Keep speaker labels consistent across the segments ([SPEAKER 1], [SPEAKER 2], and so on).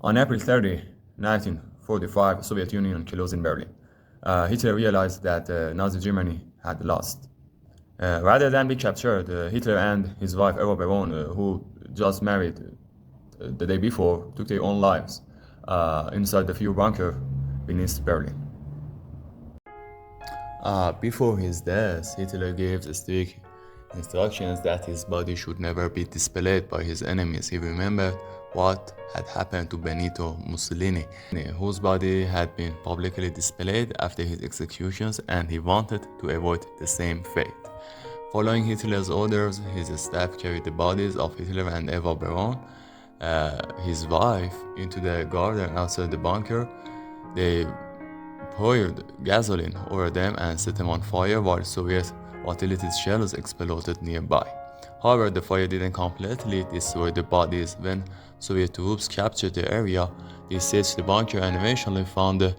[SPEAKER 1] On April 30, 1945, Soviet Union closed in Berlin. Hitler realized that Nazi Germany had lost. Rather than be captured, Hitler and his wife Eva Braun, who just married the day before, took their own lives inside the fuel bunker beneath Berlin. Before his death, Hitler gave strict instructions that his body should never be displayed by his enemies. He remembered what had happened to Benito Mussolini, whose body had been publicly displayed after his executions, and he wanted to avoid the same fate. Following Hitler's orders, his staff carried the bodies of Hitler and Eva Braun, his wife, into the garden outside the bunker. They poured gasoline over them and set them on fire while Soviet artillery shells exploded nearby. However, the fire didn't completely destroy the bodies. When Soviet troops captured the area, they searched the bunker and eventually found the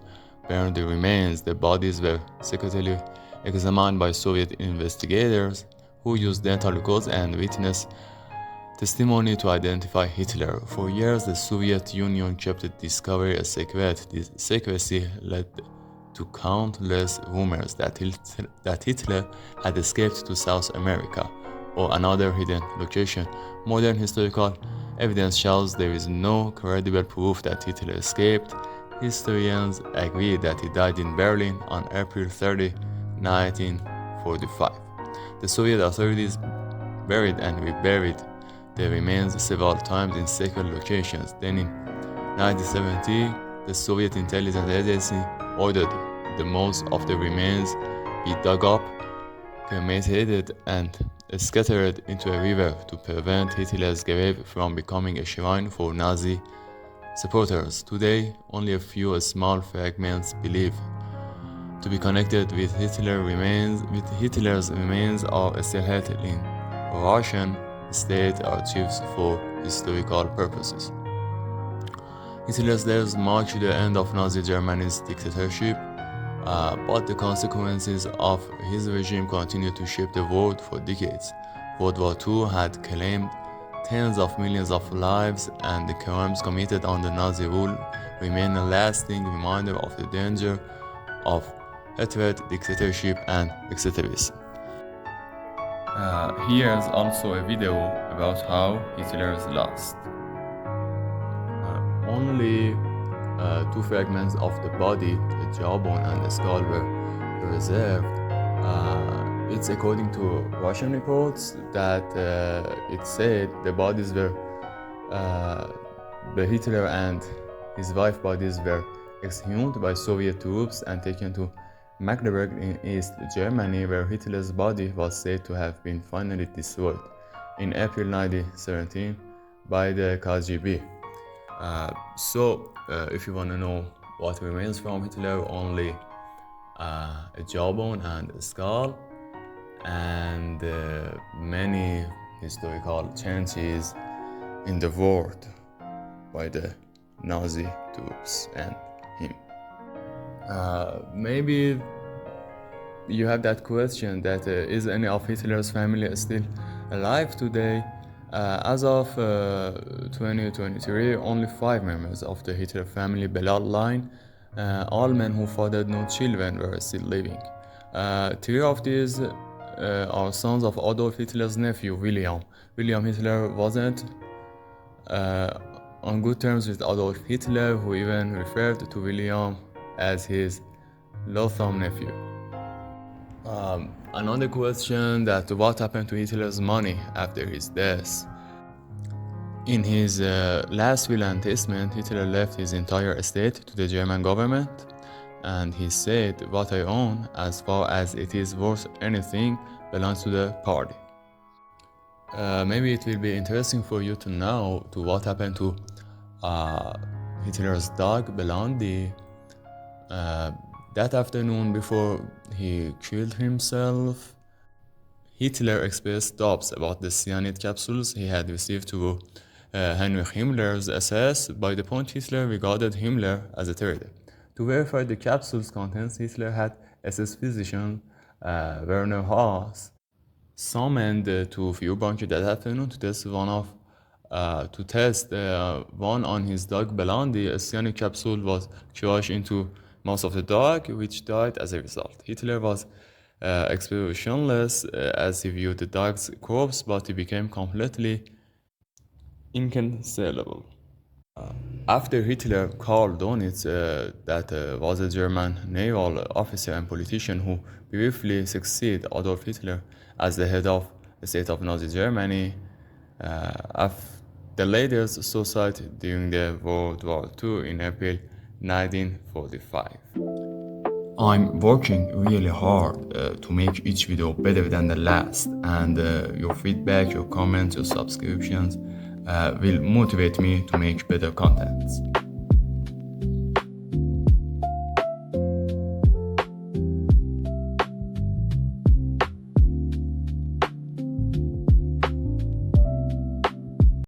[SPEAKER 1] burned remains. The bodies were secretly examined by Soviet investigators who used dental records and witness testimony to identify Hitler. For years, the Soviet Union kept the discovery a secret. This secrecy led to countless rumors that Hitler had escaped to South America or another hidden location. Modern historical evidence shows there is no credible proof that Hitler escaped. Historians agree that he died in Berlin on April 30, 1945. The Soviet authorities buried and reburied the remains several times in secret locations. Then in 1970, the Soviet intelligence agency ordered the most of the remains be dug up, cremated, and scattered into a river to prevent Hitler's grave from becoming a shrine for Nazi supporters. Today, only a few small fragments believed to be connected with Hitler's remains are still held in Russian state archives for historical purposes. Hitler's death marked the end of Nazi Germany's dictatorship, but the consequences of his regime continued to shape the world for decades. World War II had claimed tens of millions of lives, and the crimes committed under Nazi rule remain a lasting reminder of the danger of hatred, dictatorship, and extremism. Here's also a video about how Hitler's lost. Only two fragments of the body, the jawbone and the skull, were preserved. It's according to Russian reports that it said the bodies were, the Hitler and his wife bodies were exhumed by Soviet troops and taken to Magdeburg in East Germany, where Hitler's body was said to have been finally destroyed in April 1917 by the KGB. If you want to know what remains from Hitler, only a jawbone and a skull, and many historical changes in the world by the Nazi troops and him. Maybe you have that question that is any of Hitler's family still alive today? As of 2023, only 5 members of the Hitler family bloodline, all men who fathered no children, were still living. 3 of these are sons of Adolf Hitler's nephew, William. William Hitler wasn't on good terms with Adolf Hitler, who even referred to William as his loathsome nephew. Another question, that what happened to Hitler's money after his death? In his last will and testament, Hitler left his entire estate to the German government, and he said, "What I own, as far as it is worth anything, belongs to the party." Maybe it will be interesting for you to know what happened to Hitler's dog, Blondie. That afternoon, before he killed himself, Hitler expressed doubts about the cyanide capsules he had received through Heinrich Himmler's SS. By the point, Hitler regarded Himmler as a traitor. To verify the capsules' contents, Hitler had SS physician Werner Haas summoned to Führerbunker that afternoon to test one of To test one on his dog Belandi, a cyanide capsule was crushed into mouth of the dog, which died as a result. Hitler was expressionless as he viewed the dog's corpse, but he became completely inconsolable. After Hitler, Karl Donitz, that was a German naval officer and politician who briefly succeeded Adolf Hitler as the head of the state of Nazi Germany, after the latest suicide during the World War II in April 1945. I'm working really hard to make each video better than the last, and your feedback, your comments, your subscriptions will motivate me to make better contents.